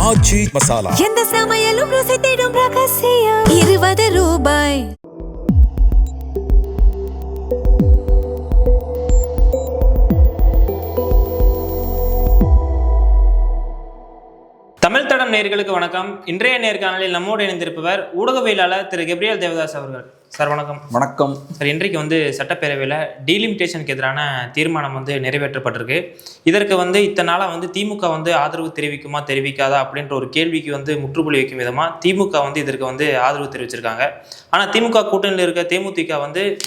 ஆச்சி மசாலா. எந்த சமையலும் ருசி தேடும் ரகசியம். 20 ரூபாய். தமிழ் தடம் நேயர்களுக்கு வணக்கம். இன்றைய நேர்காணலில் நம்மோடு இணைந்திருப்பவர் ஊடகவியலாளர் திரு கெப்ரியல் தேவதாஸ் அவர்கள். சார் வணக்கம். வணக்கம் சார், இன்றைக்கு சட்டப்பேரவையில் டீலிமிட்டேஷனுக்கு எதிரான தீர்மானம் நிறைவேற்றப்பட்டிருக்கு. இதற்கு இத்தனை நாளாக திமுக ஆதரவு தெரிவிக்குமா தெரிவிக்காதா அப்படின்ற ஒரு கேள்விக்கு முற்றுப்புள்ளி வைக்கும் விதமாக திமுக இதற்கு ஆதரவு தெரிவிச்சிருக்காங்க. ஆனால் திமுக கூட்டணியில் இருக்க தேமுதிக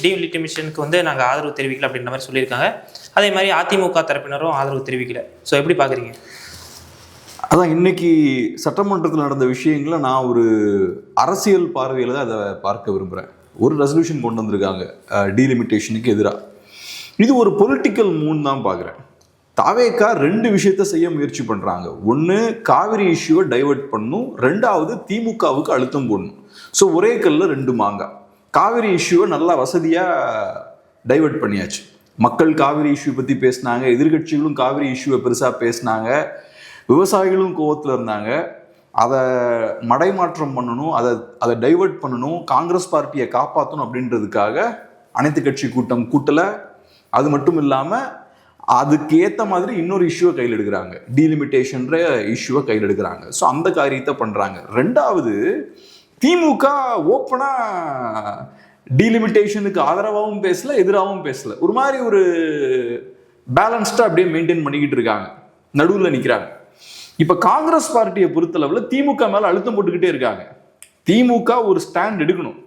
டீலிமிட்டேஷனுக்கு நாங்கள் ஆதரவு தெரிவிக்கல அப்படின்ற மாதிரி சொல்லியிருக்காங்க. அதே மாதிரி அதிமுக தரப்பினரும் ஆதரவு தெரிவிக்கல. ஸோ எப்படி பார்க்குறீங்க? அதான் இன்னைக்கு சட்டமன்றத்தில் நடந்த விஷயங்களை நான் ஒரு அரசியல் பார்வையில் தான் அதை பார்க்க விரும்புகிறேன். ஒரு ரெசல்யூஷன் கொண்டு வந்திருக்காங்க டீலிமிட்டேஷனுக்கு எதிராக. இது ஒரு பொலிட்டிக்கல் மூன் தான் பார்க்குறேன். தாவேக்கா ரெண்டு விஷயத்த செய்ய முயற்சி பண்ணுறாங்க. ஒன்று, காவிரி இஷ்யூவை டைவெர்ட் பண்ணணும். ரெண்டாவது, திமுகவுக்கு அழுத்தம் போடணும். ஸோ ஒரே கல்லில் ரெண்டு மாங்காய். காவிரி இஷ்யூவை நல்லா வசதியாக டைவெர்ட் பண்ணியாச்சு. மக்கள் காவிரி இஷ்யூ பற்றி பேசினாங்க, எதிர்கட்சிகளும் காவிரி இஷ்யூவை பெருசாக பேசினாங்க, விவசாயிகளும் கோவத்தில் இருந்தாங்க. அதை மடைமாற்றம் பண்ணணும், அதை டைவெர்ட் பண்ணணும், காங்கிரஸ் பார்ட்டியை காப்பாற்றணும் அப்படின்றதுக்காக அனைத்து கட்சி கூட்டம் கூட்டலை. அது மட்டும் இல்லாமல் அதுக்கு ஏற்ற மாதிரி இன்னொரு இஷ்யூவை கையில் எடுக்கிறாங்க, டீலிமிட்டேஷன்ற இஷ்யூவை கையில் எடுக்கிறாங்க. ஸோ அந்த காரியத்தை பண்ணுறாங்க. ரெண்டாவது, திமுக ஓப்பனாக டீலிமிட்டேஷனுக்கு ஆதரவாகவும் பேசல, எதிராகவும் பேசல. ஒரு மாதிரி ஒரு பேலன்ஸ்டாக அப்படியே மெயின்டைன் பண்ணிக்கிட்டு இருக்காங்க, நடுவில் நிற்கிறாங்க. இப்ப காங்கிரஸ் பார்ட்டியை பொறுத்தளவுல திமுக மேல அழுத்தம் போட்டுக்கிட்டே இருக்காங்க. திமுக ஒரு ஸ்டாண்ட் எடுக்கணும்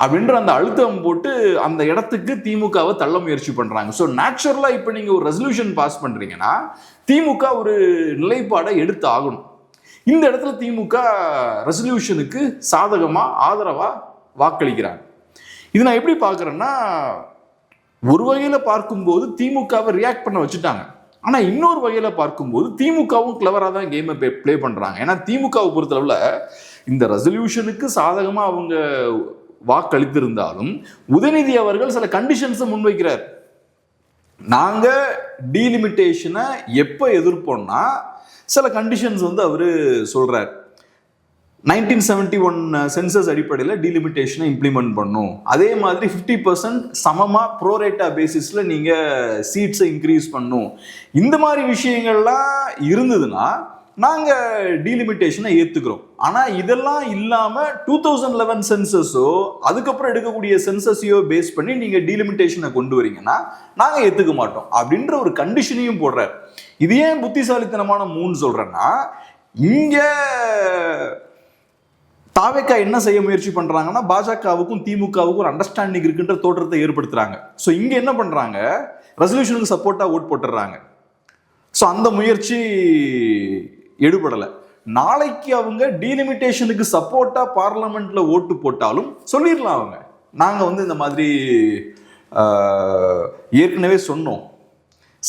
அப்படின்ற அந்த அழுத்தம் போட்டு அந்த இடத்துக்கு திமுகவை தள்ள முயற்சி பண்றாங்க. ஸோ நேச்சுரலா இப்ப நீங்க ஒரு ரெசல்யூஷன் பாஸ் பண்றீங்கன்னா திமுக ஒரு நிலைப்பாடை எடுத்து ஆகணும். இந்த இடத்துல திமுக ரெசல்யூஷனுக்கு சாதகமா ஆதரவா வாக்களிக்கிறாங்க. இது நான் எப்படி பார்க்கறேன்னா, ஒரு வகையில பார்க்கும்போது திமுகவை ரியாக்ட் பண்ண வச்சுட்டாங்க. ஆனால் இன்னொரு வகையில் பார்க்கும்போது திமுகவும் கிளவராக தான் கேமை பிளே பண்ணுறாங்க. ஏன்னா திமுகவை பொறுத்தளவில் இந்த ரெசல்யூஷனுக்கு சாதகமாக அவங்க வாக்களித்திருந்தாலும் உதயநிதி அவர்கள் சில கண்டிஷன்ஸை முன்வைக்கிறார். நாங்கள் டீலிமிட்டேஷனை எப்போ எதிர்ப்போம்னா சில கண்டிஷன்ஸ் அவர் சொல்கிறார். 1971 சென்சஸ் அடிப்படையில் டீலிமிட்டேஷனை இம்ப்ளிமெண்ட் பண்ணும். அதே மாதிரி 50% சமமாக ப்ரோரேட்டா பேசிஸில் நீங்கள் சீட்ஸை இன்க்ரீஸ் பண்ணும். இந்த மாதிரி விஷயங்கள்லாம் இருந்ததுன்னா நாங்கள் டீலிமிட்டேஷனை ஏற்றுக்கிறோம். ஆனால் இதெல்லாம் இல்லாமல் 2011 சென்சஸோ அதுக்கப்புறம் எடுக்கக்கூடிய சென்சஸையோ பேஸ் பண்ணி நீங்கள் டீலிமிட்டேஷனை கொண்டு வரீங்கன்னா நாங்கள் ஏற்றுக்க மாட்டோம் அப்படின்ற ஒரு கண்டிஷனையும் போடுறார். இது ஏன் புத்திசாலித்தனமான மூணு சொல்கிறேன்னா, இங்கே தாவேக்கா என்ன செய்ய முயற்சி பண்றாங்கன்னா, பாஜகவுக்கும் திமுகவுக்கும் ஒரு அண்டர்ஸ்டாண்டிங் இருக்குன்ற தோற்றத்தை ஏற்படுத்துறாங்க. ஸோ இங்க என்ன பண்றாங்க, ரெசல்யூஷனுக்கு சப்போர்ட்டா ஓட் போட்டுறாங்க. ஸோ அந்த முயற்சி எடுபடலை. நாளைக்கு அவங்க டீலிமிட்டேஷனுக்கு சப்போர்ட்டா பார்லமெண்ட்ல ஓட்டு போட்டாலும் சொல்லிடலாம், அவங்க நாங்க இந்த மாதிரி ஏற்கனவே சொன்னோம்,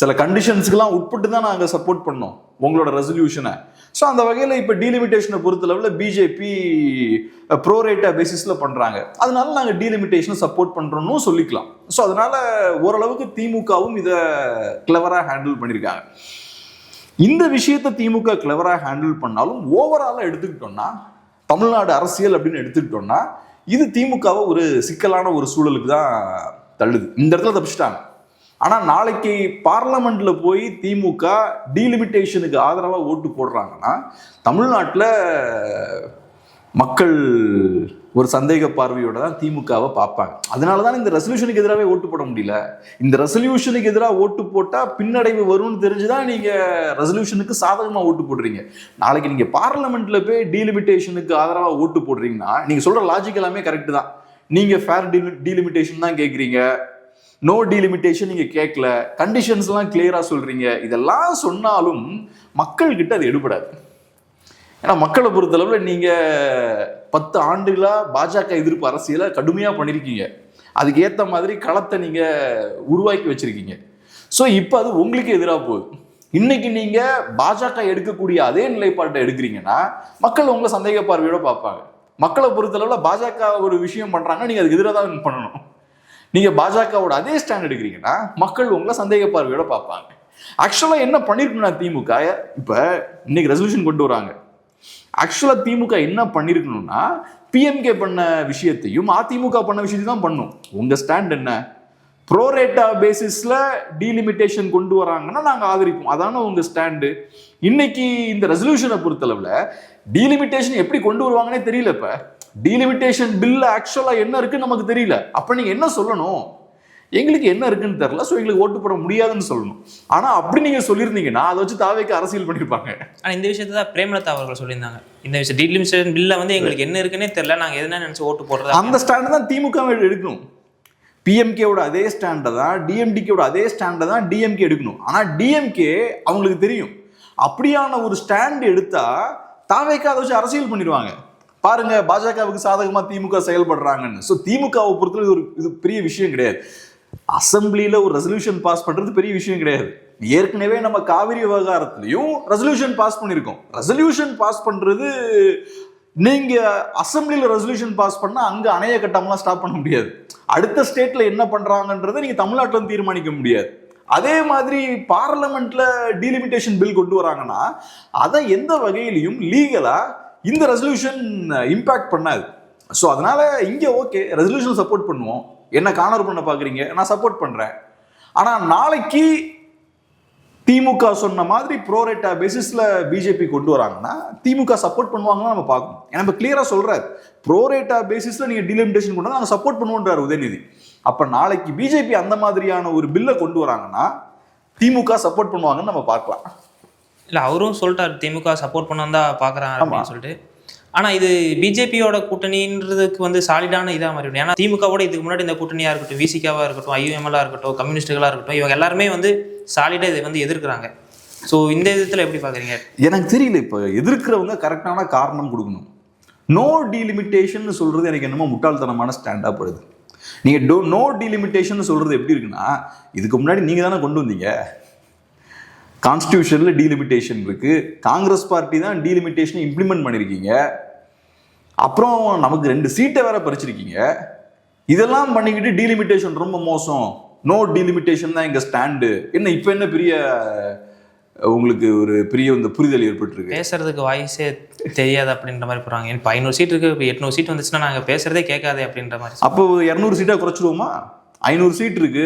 சில கண்டிஷன்ஸ்க்கெல்லாம் உட்பட்டு தான் நாங்கள் சப்போர்ட் பண்ணோம் உங்களோட ரெசல்யூஷனை. ஸோ அந்த வகையில் இப்போ டீலிமிட்டேஷனை பொறுத்தளவில் பிஜேபி ப்ரோரேட்டா பேசிஸில் பண்ணுறாங்க. அதனால நாங்கள் டீலிமிட்டேஷனை சப்போர்ட் பண்ணுறோன்னு சொல்லிக்கலாம். ஸோ அதனால ஓரளவுக்கு திமுகவும் இதை கிளவராக ஹேண்டில் பண்ணியிருக்காங்க. இந்த விஷயத்தை திமுக கிளவராக ஹேண்டில் பண்ணாலும் ஓவராலாக எடுத்துக்கிட்டோம்னா, தமிழ்நாடு அரசியல் அப்படின்னு எடுத்துக்கிட்டோம்னா, இது திமுகவை ஒரு சிக்கலான ஒரு சூழலுக்கு தான் தள்ளுது. இந்த இடத்துல தப்பிச்சிட்டாங்க. ஆனால் நாளைக்கு பார்லமெண்ட்ல போய் திமுக டீலிமிட்டேஷனுக்கு ஆதரவாக ஓட்டு போடுறாங்கன்னா தமிழ்நாட்டில் மக்கள் ஒரு சந்தேக பார்வையோட தான் திமுகவை பார்ப்பாங்க. அதனால தான் இந்த ரெசல்யூஷனுக்கு எதிராகவே ஓட்டு போட முடியல. இந்த ரெசல்யூஷனுக்கு எதிராக ஓட்டு போட்டால் பின்னடைவு வரும்னு தெரிஞ்சுதான் நீங்கள் ரெசல்யூஷனுக்கு சாதகமாக ஓட்டு போடுறீங்க. நாளைக்கு நீங்கள் பார்லமெண்ட்ல போய் டீலிமிட்டேஷனுக்கு ஆதரவாக ஓட்டு போடுறீங்கன்னா நீங்கள் சொல்கிற லாஜிக் எல்லாமே கரெக்டு தான். நீங்கள் ஃபேர் டீலிமிட்டேஷன் தான் கேட்குறீங்க, நோ டீலிமிட்டேஷன் நீங்க கேட்கல, கண்டிஷன்ஸ்லாம் கிளியரா சொல்றீங்க. இதெல்லாம் சொன்னாலும் மக்கள் கிட்ட அது எடுபடாது. ஏன்னா மக்களை பொறுத்தளவுல நீங்க 10 ஆண்டுகளா பாஜக எதிர்ப்பு அரசியலை கடுமையா பண்ணிருக்கீங்க. அதுக்கு ஏத்த மாதிரி களத்தை நீங்க உருவாக்கி வச்சிருக்கீங்க. ஸோ இப்போ அது உங்களுக்கு எதிராக போகுது. இன்னைக்கு நீங்க பாஜக எடுக்கக்கூடிய அதே நிலைப்பாட்டை எடுக்கிறீங்கன்னா மக்கள் உங்களை சந்தேக பார்வையோட பார்ப்பாங்க. மக்களை பொறுத்தளவுல பாஜக ஒரு விஷயம் பண்றாங்க, நீங்க அதுக்கு எதிராக தான் பண்ணணும். நீங்க பாஜகவோட அதே ஸ்டாண்ட் எடுக்கிறீங்கன்னா மக்கள் உங்களை சந்தேக பார்வையோட பார்ப்பாங்க. ஆக்சுவலா என்ன பண்ணிருக்கணும் திமுக, இப்ப இன்னைக்கு ரெசல்யூஷன் கொண்டு வராங்க, ஆக்சுவலா திமுக என்ன பண்ணிருக்கணும்னா பிஎம்கே பண்ண விஷயத்தையும் அதிமுக பண்ண விஷயத்தையும் தான் பண்ணும். உங்க ஸ்டாண்ட் என்ன? ப்ரோரேட்டா பேசிஸ்ல டீலிமிட்டேஷன் கொண்டு வராங்கன்னா நாங்க ஆதரிப்போம், அதான உங்க ஸ்டாண்டு. இன்னைக்கு இந்த ரெசல்யூஷனை பொறுத்தளவுல டீலிமிட்டேஷன் எப்படி கொண்டு வருவாங்கன்னே தெரியல. இப்ப டீலிமிட்டேஷன் பில் ஆக்சுவலா என்ன இருக்குன்னு நமக்கு தெரியல. அப்ப நீங்க என்ன சொல்லணும்? எங்களுக்கு என்ன இருக்குன்னு தெரியல, ஸோ எங்களுக்கு ஓட்டு போட முடியாதுன்னு சொல்லணும். ஆனா அப்படி நீங்க சொல்லியிருந்தீங்கன்னா அதை வச்சு தாவேக்கு அரசியல் பண்ணிருப்பாங்க. ஆனா இந்த விஷயத்தை தான் பிரேமலதா அவர்கள் சொல்லியிருந்தாங்க. இந்த விஷயம் டீலிமிட்டேஷன் பில்ல வந்து எங்களுக்கு என்ன இருக்குன்னே தெரியல, நாங்க எதுனா நினைச்சு ஓட்டு போடுறது. அந்த ஸ்டாண்ட் தான் திமுக எடுக்கணும். பிஎம்கேவோட அதே ஸ்டாண்டை தான் டிஎம்டிகேவோட அதே ஸ்டாண்டை தான் டிஎம்கே எடுக்கணும். ஆனா டிஎம்கே அவங்களுக்கு தெரியும் அப்படியான ஒரு ஸ்டாண்ட் எடுத்தா தாவேக்கு அதை வச்சு அரசியல் பண்ணிடுவாங்க. பாருங்க பாஜகவுக்கு சாதகமா திமுக செயல்படுறாங்கன்னு. ஸோ திமுகவை பொறுத்தவரை இது பெரிய விஷயம் கிடையாது. அசம்பிளியில ஒரு ரெசல்யூஷன் பாஸ் பண்றது பெரிய விஷயம் கிடையாது. ஏற்கனவே நம்ம காவிரி விவகாரத்திலையும் ரெசல்யூஷன் பாஸ் பண்ணியிருக்கோம். ரெசல்யூஷன் பாஸ் பண்றது நீங்க அசம்பிளியில ரெசல்யூஷன் பாஸ் பண்ணா அங்க அணைய கட்டம்லாம் ஸ்டாப் பண்ண முடியாது. அடுத்த ஸ்டேட்ல என்ன பண்றாங்கன்றதை நீங்க தமிழ்நாட்டில் தீர்மானிக்க முடியாது. அதே மாதிரி பார்லமெண்ட்ல டீலிமிட்டேஷன் பில் கொண்டு வராங்கன்னா அதை எந்த வகையிலையும் லீகலா இந்த ரெசல்யூஷன் இம்பாக்ட் பண்ணாது. ஸோ அதனால இங்க ஓகே ரெசல்யூஷன் சப்போர்ட் பண்ணுவோம். என்ன கார்னர் பண்ண பாக்குறீங்க, நான் சப்போர்ட் பண்றேன். ஆனா நாளைக்கு திமுக சொன்ன மாதிரி ப்ரோரேட்டா பேசிஸ்ல பிஜேபி கொண்டு வராங்கன்னா திமுக சப்போர்ட் பண்ணுவாங்கன்னு நம்ம பார்க்கணும். ஏன்னா இப்போ கிளியரா சொல்றாரு ப்ரோரேட்டா பேசிஸ்ல நீங்க டீலிமிட்டேஷன் கொண்டு நாங்கள் சப்போர்ட் பண்ணுவோன்றாரு உதயநிதி. அப்ப நாளைக்கு பிஜேபி அந்த மாதிரியான ஒரு பில்லை கொண்டு வராங்கன்னா திமுக சப்போர்ட் பண்ணுவாங்கன்னு நம்ம பார்க்கலாம். இல்ல அவரும் சொல்லிட்டாரு திமுக சப்போர்ட் பண்ண தான் பாக்குறாங்க அப்படின்னு சொல்லிட்டு. ஆனா இது பிஜேபியோட கூட்டணின்றதுக்கு வந்து சாலிடான இதா மாதிரி. ஏன்னா திமுகவோட இதுக்கு முன்னாடி இந்த கூட்டணியா இருக்கட்டும், விசிகாவா இருக்கட்டும், ஐயுஎம்எல்லா இருக்கட்டும், கம்யூனிஸ்டுகளா இருக்கட்டும், இவங்க எல்லாருமே வந்து சாலிடா இதை வந்து எதிர்க்கிறாங்க. ஸோ இந்த விதத்துல எப்படி பாக்குறீங்க? எனக்கு தெரியல. இப்போ எதிர்க்கிறவங்க கரெக்டான காரணம் கொடுக்கணும். நோ டீலிமிட்டேஷன் சொல்றது எனக்கு என்னமோ முட்டாள்தனமான ஸ்டாண்டா படுது. நீங்க நோ டீலிமிட்டேஷன் சொல்றது எப்படி இருக்குன்னா, இதுக்கு முன்னாடி நீங்க தானே கொண்டு வந்தீங்க. கான்ஸ்டியூஷன்ல டீலிமிட்டேஷன் இருக்கு, காங்கிரஸ் பார்ட்டி தான் டீலிமிட்டேஷன் இம்ப்ளிமெண்ட் பண்ணிருக்கீங்க, அப்புறம் நமக்கு 2 சீட்டை வேற பறிச்சிருக்கீங்க. இதெல்லாம் பண்ணிக்கிட்டு டீலிமிட்டேஷன் ரொம்ப மோசம், நோ டீலிமிட்டேஷன் தான் எங்க ஸ்டாண்டு. என்ன இப்ப என்ன பெரிய உங்களுக்கு ஒரு பெரிய இந்த புரிதல் ஏற்பட்டுருக்கு? பேசுறதுக்கு வாய்ஸே தெரியாது அப்படின்ற மாதிரி போறாங்க. இப்போ 500 சீட் இருக்கு, இப்போ 800 சீட் வந்துச்சுன்னா நாங்க பேசுறதே கேட்காதே அப்படின்ற மாதிரி. அப்போ 200 சீட்டா குறைச்சிருவோமா? 500 சீட் இருக்கு,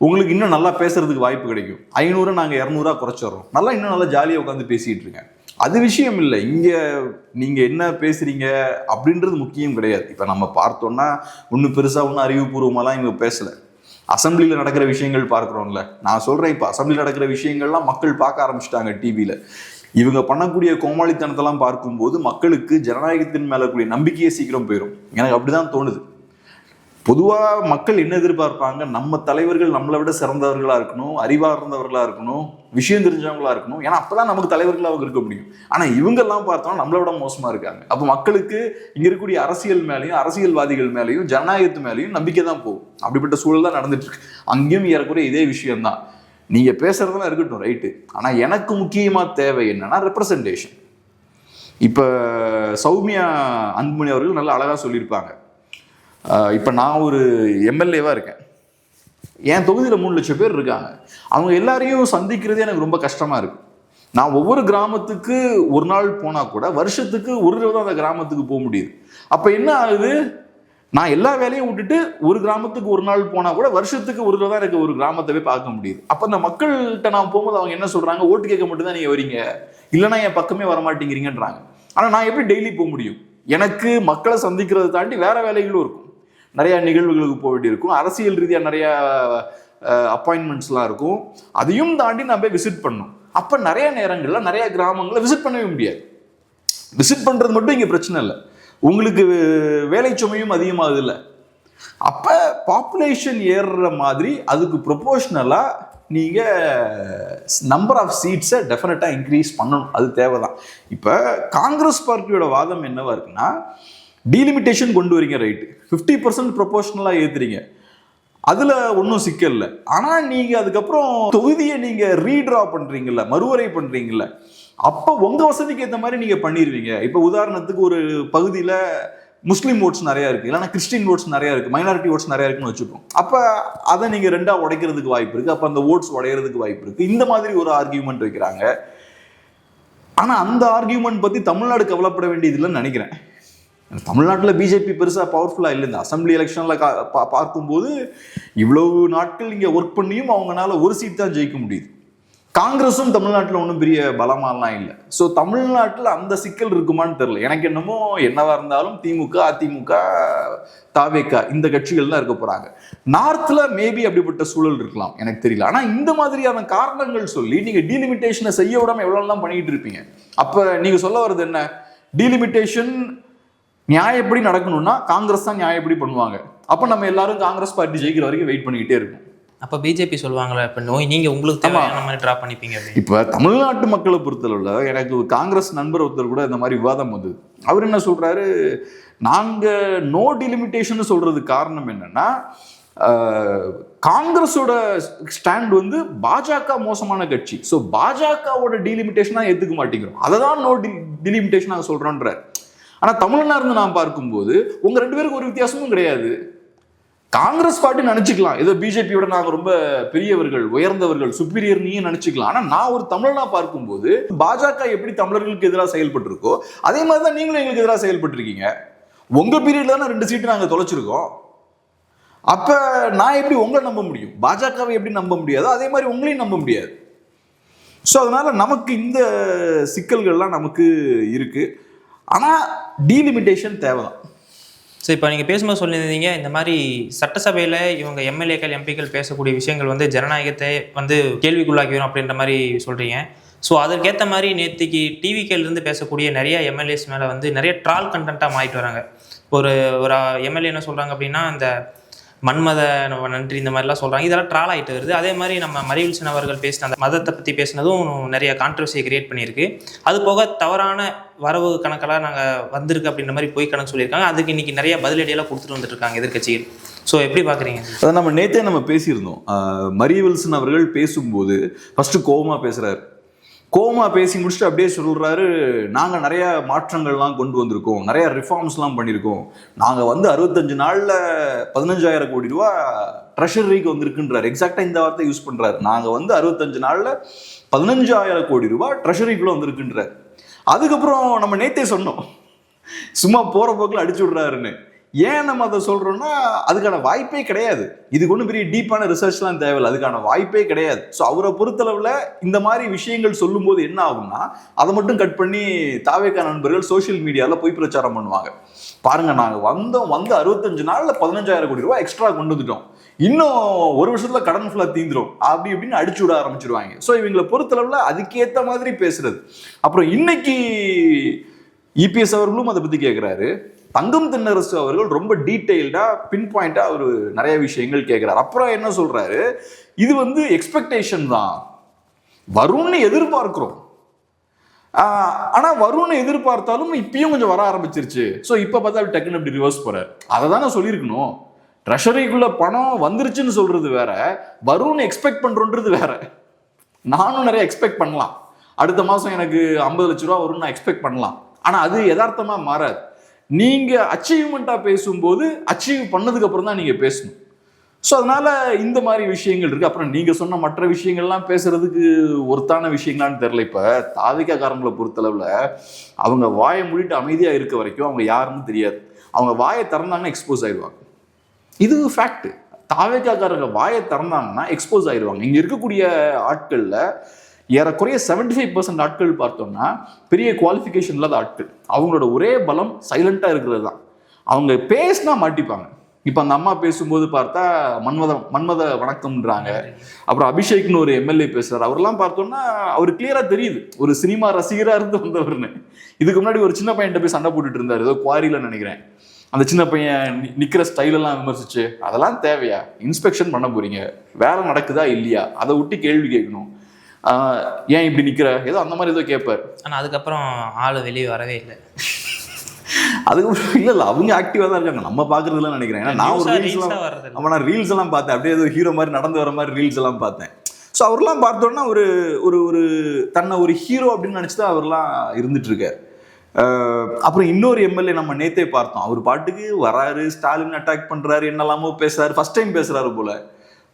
உங்களுக்கு இன்னும் நல்லா பேசுறதுக்கு வாய்ப்பு கிடைக்கும். 500 நாங்கள் 200 குறைச்சிடுறோம், நல்லா இன்னும் நல்லா ஜாலியாக உட்காந்து பேசிட்டு இருக்கேன். அது விஷயம் இல்லை. இங்கே நீங்கள் என்ன பேசுறீங்க அப்படின்றது முக்கியம் கிடையாது. இப்போ நம்ம பார்த்தோம்னா ஒன்றும் பெருசாக ஒன்றும் அறிவுபூர்வமாலாம் இவங்க பேசலை. அசம்பிளியில் நடக்கிற விஷயங்கள் பார்க்குறோம்ல, நான் சொல்கிறேன். இப்போ அசம்பிளியில் நடக்கிற விஷயங்கள்லாம் மக்கள் பார்க்க ஆரம்பிச்சிட்டாங்க டிவியில். இவங்க பண்ணக்கூடிய கோமாளித்தனத்தெல்லாம் பார்க்கும்போது மக்களுக்கு ஜனநாயகத்தின் மேலே கூடிய நம்பிக்கையே சீக்கிரம் போயிடும். எனக்கு அப்படிதான் தோணுது. பொதுவாக மக்கள் என்ன எதிர்பார்ப்பாங்க, நம்ம தலைவர்கள் நம்மளை விட சிறந்தவர்களாக இருக்கணும், அறிவார்ந்தவர்களாக இருக்கணும், விஷயம் தெரிஞ்சவங்களா இருக்கணும். ஏன்னா அப்போதான் நமக்கு தலைவர்களாக இருக்க முடியும். ஆனால் இவங்கெல்லாம் பார்த்தோம்னா நம்மளை விட மோசமாக இருக்காங்க. அப்போ மக்களுக்கு இங்கே இருக்கக்கூடிய அரசியல் மேலேயும் அரசியல்வாதிகள் மேலேயும் ஜனநாயகத்து மேலேயும் நம்பிக்கை தான் போகும். அப்படிப்பட்ட சூழல் தான் நடந்துட்டு இருக்கு. அங்கேயும் ஏறக்குறைய இதே விஷயம்தான். நீங்கள் பேசுறதெல்லாம் இருக்கட்டும், ரைட்டு. ஆனால் எனக்கு முக்கியமாக தேவை என்னன்னா ரெப்ரசன்டேஷன். இப்போ சௌமியா அன்புமணி அவர்கள் நல்லா அழகாக சொல்லியிருப்பாங்க. இப்போ நான் ஒரு எம்எல்ஏவாக இருக்கேன், என் தொகுதியில் 3 லட்சம் பேர் இருக்காங்க. அவங்க எல்லாரையும் சந்திக்கிறதே எனக்கு ரொம்ப கஷ்டமாக இருக்குது. நான் ஒவ்வொரு கிராமத்துக்கு ஒரு நாள் போனால் கூட வருஷத்துக்கு ஒரு தடவை தான் அந்த கிராமத்துக்கு போக முடியுது. அப்போ என்ன ஆகுது, நான் எல்லா வேலையும் விட்டுட்டு ஒரு கிராமத்துக்கு ஒரு நாள் போனால் கூட வருஷத்துக்கு ஒரு தடவை தான் எனக்கு ஒரு கிராமத்தை பார்க்க முடியுது. அப்போ அந்த மக்கள்கிட்ட நான் போகும்போது அவங்க என்ன சொல்கிறாங்க, ஓட்டு கேட்க மட்டும்தான் நீங்கள் வரீங்க, இல்லைனா என் பக்கமே வரமாட்டேங்கிறீங்கன்றாங்க. ஆனால் நான் எப்படி டெய்லி போக முடியும்? எனக்கு மக்களை சந்திக்கிறத தாண்டி வேற வேலைகளும் இருக்கும். நிறைய நிகழ்வுகளுக்கு போக வேண்டியிருக்கும், அரசியல் ரீதியாக நிறைய அப்பாயின்மெண்ட்ஸ்லாம் இருக்கும். அதையும் தாண்டி நான் போய் விசிட் பண்ணணும். அப்போ நிறைய நேரங்களில் நிறைய கிராமங்களை விசிட் பண்ணவே முடியாது. விசிட் பண்ணுறது மட்டும் இங்கே பிரச்சனை இல்லை, உங்களுக்கு வேலை சுமையும் அதிகமாகுது இல்லை. அப்போ பாப்புலேஷன் ஏறுற மாதிரி அதுக்கு ப்ரொபோஷனலாக நீங்கள் நம்பர் ஆஃப் சீட்ஸை டெஃபினட்டாக இன்க்ரீஸ் பண்ணணும். அது தேவைதான். இப்போ காங்கிரஸ் பார்ட்டியோட வாதம் என்னவா இருக்குன்னா, டீலிமிட்டேஷன் கொண்டு வரீங்க, ரைட்டு, 50% ப்ரொபோஷனலாக ஏற்றுறீங்க, அதில் ஒன்றும் சிக்கல் இல்லை. ஆனால் நீங்கள் அதுக்கப்புறம் தொகுதியை நீங்கள் ரீட்ரா பண்ணுறீங்கல்ல, மறுவரை பண்ணுறீங்கல்ல, அப்போ உங்கள் வசதிக்கு ஏற்ற மாதிரி நீங்கள் பண்ணிடுவீங்க. இப்போ உதாரணத்துக்கு ஒரு பகுதியில் முஸ்லீம் ஓட்ஸ் நிறையா இருக்குது, இல்லைனா கிறிஸ்டின் ஓட்ஸ் நிறையா இருக்குது, மைனாரிட்டி ஓட்ஸ் நிறையா இருக்குன்னு வச்சுப்போம். அப்போ அதை நீங்கள் 2ஆக உடைக்கிறதுக்கு வாய்ப்பு இருக்குது. அப்போ அந்த ஓட்ஸ் உடையிறதுக்கு வாய்ப்பு இருக்குது. இந்த மாதிரி ஒரு ஆர்கியூமெண்ட் வைக்கிறாங்க. ஆனா அந்த ஆர்கியூமெண்ட் பத்தி தமிழ்நாடு கவலைப்பட வேண்டியது இல்லைன்னு நினைக்கிறேன். தமிழ்நாட்டில் பிஜேபி பெருசா பவர்ஃபுல்லா இல்லை. இந்த அசம்பிளி எலெக்ஷன்ல பார்க்கும்போது இவ்வளவு நாட்கள் இங்க ஒர்க் பண்ணியும் அவங்களால ஒரு சீட் தான் ஜெயிக்க முடியுது. காங்கிரஸும் தமிழ்நாட்டில் ஒன்றும் பெரிய பலமாலாம் இல்லை. ஸோ தமிழ்நாட்டில் அந்த சிக்கல் இருக்குமான்னு தெரியல. எனக்கு என்னமோ என்னவா இருந்தாலும் திமுக, அதிமுக, தாவேகா இந்த கட்சிகள் தான் இருக்க போறாங்க. நார்த்ல மேபி அப்படிப்பட்ட சூழல் இருக்கலாம், எனக்கு தெரியல. ஆனா இந்த மாதிரியான காரணங்கள் சொல்லி நீங்க டீலிமிட்டேஷனை செய்ய விடாம எவ்வளவுலாம் பண்ணிட்டு இருப்பீங்க. அப்ப நீங்க சொல்ல வர்றது என்ன? டீலிமிட்டேஷன் நியாயப்படி நடக்கணும்னா காங்கிரஸ் தான் நியாயப்படி பண்ணுவாங்க. அப்ப நம்ம எல்லாரும் காங்கிரஸ் பார்ட்டி ஜெயிக்கிற வரைக்கும் வெயிட் பண்ணிக்கிட்டே இருக்கும். அப்போ பிஜேபி சொல்லுவாங்களா இப்போ நீங்க உங்களுக்கு தேவையான மாதிரி ட்ரா பண்ணிப்பீங்க? இப்போ தமிழ்நாட்டு மக்களை பொறுத்தளவுல எனக்கு காங்கிரஸ் நண்பர் ஒருத்தர் கூட இந்த மாதிரி விவாதம் வந்தது. அவர் என்ன சொல்றாரு, நாங்க நோ டிலிமிட்டேஷன் சொல்றதுக்கு காரணம் என்னன்னா காங்கிரஸோட ஸ்டாண்ட் வந்து பாஜக மோசமான கட்சி, ஸோ பாஜகவோட டீலிமிட்டேஷனா ஏத்துக்க மாட்டேங்கிறோம், அதை தான் நோ டிலிமிட்டேஷன் நாங்கள் சொல்றோன்ற. ஆனா தமிழ்நாடு நான் பார்க்கும்போது உங்க 2 பேருக்கு ஒரு வித்தியாசமும் கிடையாது. காங்கிரஸ் பார்ட்டி நினைச்சுக்கலாம் ஏதோ பிஜேபியோட நாங்க ரொம்ப பெரியவர்கள், உயர்ந்தவர்கள், சுப்பீரியர் நீங்க நினைச்சுக்கலாம். ஆனா நான் ஒரு தமிழனா பார்க்கும்போது பாஜக எப்படி தமிழர்களுக்கு எதிராக செயல்பட்டு இருக்கோ அதே மாதிரி தான் நீங்களும் எங்களுக்கு எதிராக செயல்பட்டு இருக்கீங்க. உங்க பீரியட்ல தான் 2 சீட்டு நாங்க தொலைச்சிருக்கோம். அப்ப நான் எப்படி உங்களை நம்ப முடியும்? பாஜகவை எப்படி நம்ப முடியாதோ அதே மாதிரி உங்களையும் நம்ப முடியாது. ஸோ அதனால நமக்கு இந்த சிக்கல்கள்லாம் நமக்கு இருக்கு. ஆனா டீலிமிட்டேஷன் தேவைதான். ஸோ இப்போ நீங்கள் பேசும்போது சொல்லியிருந்தீங்க இந்த மாதிரி சட்டசபையில் இவங்க எம்எல்ஏக்கள், எம்பிக்கள் பேசக்கூடிய விஷயங்கள் வந்து ஜனநாயகத்தை வந்து கேள்விக்குள்ளாக்கி வரும் அப்படின்ற மாதிரி சொல்கிறீங்க. ஸோ அதற்கேற்ற மாதிரி நேற்றுக்கு டிவிகேலேருந்து பேசக்கூடிய நிறைய எம்எல்ஏஸ் மேலே வந்து நிறைய ட்ரால் கண்டென்ட்டாக மாறிட்டு வராங்க. ஒரு எம்எல்ஏ என்ன சொல்கிறாங்க அப்படின்னா இந்த மன்மத நன்றி இந்த மாதிரிலாம் சொல்கிறாங்க. இதெல்லாம் ட்ரால் ஆகிட்டு வருது. அதே மாதிரி நம்ம மரியவில்சன் அவர்கள் பேசின அந்த மதத்தை பற்றி பேசினதும் நிறைய கான்ட்ரவர்சியை கிரியேட் பண்ணியிருக்கு. அது போக தவறான வரவு கணக்கெல்லாம் நாங்கள் வந்திருக்கு அப்படின்ற மாதிரி போய் கணக்கு சொல்லியிருக்காங்க. அதுக்கு இன்னைக்கு நிறைய பதிலடியெல்லாம் கொடுத்துட்டு வந்துட்டு இருக்காங்க எதிர்கட்சிகள். ஸோ எப்படி பார்க்குறீங்க? அதை நம்ம நேற்றே பேசியிருந்தோம். மரியவில்சன் அவர்கள் பேசும்போது ஃபர்ஸ்ட் கோவமா பேசுறாரு. கோமா பேசி முடிச்சுட்டு அப்படியே சொல்றாரு, நாங்கள் நிறைய மாற்றங்கள்லாம் கொண்டு வந்திருக்கோம், நிறைய ரிஃபார்ம்ஸ்லாம் பண்ணியிருக்கோம், நாங்கள் வந்து 65 நாளில் 15,000 கோடி ரூபா ட்ரெஷரிக்கு வந்திருக்குன்றார். எக்ஸாக்டாக இந்த வார்த்தை யூஸ் பண்ணுறாரு. நாங்கள் வந்து 65 நாளில் 15,000 கோடி ரூபா ட்ரெஷரிக்குள்ளே வந்திருக்குன்றார். அதுக்கப்புறம் நம்ம நேத்தே சொன்னோம் சும்மா போகிற போக்கில் அடிச்சு விட்றாருன்னு. ஏன் நம்ம அதை சொல்றோம்னா அதுக்கான வாய்ப்பே கிடையாது. இதுக்கு ஒன்றும் பெரிய டீப்பான ரிசர்ச்லாம் தேவையில்லை, அதுக்கான வாய்ப்பே கிடையாது. ஸோ அவரை பொறுத்தளவில் இந்த மாதிரி விஷயங்கள் சொல்லும் போது என்ன ஆகும்னா அதை மட்டும் கட் பண்ணி தாவேகா நண்பர்கள் சோசியல் மீடியாவில் போய் பிரச்சாரம் பண்ணுவாங்க. பாருங்க, நாங்கள் வந்து 65 நாளில் 15,000 கோடி ரூபாய் எக்ஸ்ட்ரா கொண்டு வந்துட்டோம், இன்னும் 1 வருஷத்துல கடன் ஃபுல்லாக தீந்துரும் அப்படி இப்படின்னு அடிச்சு விட ஆரம்பிச்சிருவாங்க. ஸோ இவங்களை பொறுத்தளவில் அதுக்கேற்ற மாதிரி பேசுறது. அப்புறம் இன்னைக்கு இபிஎஸ் அவர்களும் அதை பற்றி கேட்குறாரு. தங்கம் தென்னரசு அவர்கள் ரொம்ப டீட்டெயில்டா பின் பாயிண்டா அவர் நிறைய விஷயங்கள் கேட்கிறார். அப்புறம் என்ன சொல்றாரு, இது வந்து எக்ஸ்பெக்டேஷன் தான், வரும்னு எதிர்பார்க்கிறோம், ஆனா வரும்னு எதிர்பார்த்தாலும் இப்பயும் கொஞ்சம் வர ஆரம்பிச்சிருச்சு. ஸோ இப்ப பார்த்தா டக்குன்னு அப்படி ரிவர்ஸ் போறாரு. அதை தானே சொல்லியிருக்கணும். ட்ரெஷரிக்குள்ள பணம் வந்துருச்சுன்னு சொல்றது வேற, வரும்னு எக்ஸ்பெக்ட் பண்றோன்றது வேற. நானும் நிறைய எக்ஸ்பெக்ட் பண்ணலாம், அடுத்த மாசம் எனக்கு 50 லட்ச ரூபா வரும்னு நான் எக்ஸ்பெக்ட் பண்ணலாம். ஆனா அது யதார்த்தமா மாறாது. நீங்க அச்சீவ்மெண்டா பேசும்போது அச்சீவ் பண்ணதுக்கு அப்புறம் தான் நீங்க பேசணும். ஸோ அதனால இந்த மாதிரி விஷயங்கள் இருக்கு. அப்புறம் நீங்க சொன்ன மற்ற விஷயங்கள்லாம் பேசுறதுக்கு ஒருத்தான விஷயங்களான்னு தெரியல. இப்ப தாவேகாரங்களை பொறுத்தளவுல அவங்க வாயை மூடிட்டு அமைதியா இருக்க வரைக்கும் அவங்க யாருன்னு தெரியாது. அவங்க வாயை திறந்தாங்கன்னா எக்ஸ்போஸ் ஆயிடுவாங்க. இது ஃபேக்ட். தாவேகாரங்க வாயை திறந்தாங்கன்னா எக்ஸ்போஸ் ஆயிடுவாங்க. இங்க இருக்கக்கூடிய ஆட்கள்ல ஏறக்குறைய 75% ஆட்கள் பார்த்தோம்னா பெரிய குவாலிஃபிகேஷன் இல்லாத ஆட்கள். அவங்களோட ஒரே பலம் சைலண்டா இருக்கிறது தான். அவங்க பேசினா மாட்டிப்பாங்க. இப்ப அந்த அம்மா பேசும்போது பார்த்தா மன்மத வணக்கம்ன்றாங்க. அப்புறம் அபிஷேக்னு ஒரு எம்எல்ஏ பேசுறாரு. அவரெல்லாம் பார்த்தோம்னா அவர் கிளியரா தெரியுது ஒரு சினிமா ரசிகரா இருந்து வந்தவர்னு. இதுக்கு முன்னாடி ஒரு சின்ன பையன்கிட்ட போய் சண்டை போட்டுட்டு இருந்தாரு, ஏதோ குவாரியில நினைக்கிறேன். அந்த சின்ன பையன் நிக்கிற ஸ்டைல் எல்லாம் விமர்சிச்சு, அதெல்லாம் தேவையா? இன்ஸ்பெக்ஷன் பண்ண போறீங்க, வேலை நடக்குதா இல்லையா, அதை விட்டு கேள்வி கேட்கணும், ஏன் இப்படி நிக்கிற, ஏதோ அந்த மாதிரி ஏதோ கேட்பார். ஆனா அதுக்கப்புறம் ஆளு வெளியே வரவே இல்லை. அதுக்கப்புறம் இல்ல அவங்க ஆக்டிவா தான் இருக்காங்க, நம்ம பாக்குறதுலாம் நினைக்கிறேன். ஏன்னா நான் ஒரு ரீல்ஸ் எல்லாம் பார்த்தேன், அப்படியே ஏதோ ஹீரோ மாதிரி நடந்து வர மாதிரி ரீல்ஸ் எல்லாம் பார்த்தேன். ஸோ அவர்லாம் பார்த்தோன்னா ஒரு ஒரு தன்னை ஒரு ஹீரோ அப்படின்னு நினைச்சுதான் அவர்லாம் இருந்துட்டு இருக்காரு. அப்புறம் இன்னொரு எம்எல்ஏ நம்ம நேத்தே பார்த்தோம், அவர் பாட்டுக்கு வராரு, ஸ்டாலின் அட்டாக் பண்றாரு, என்னெல்லாமோ பேசுறாரு, ஃபர்ஸ்ட் டைம் பேசுறாரு போல.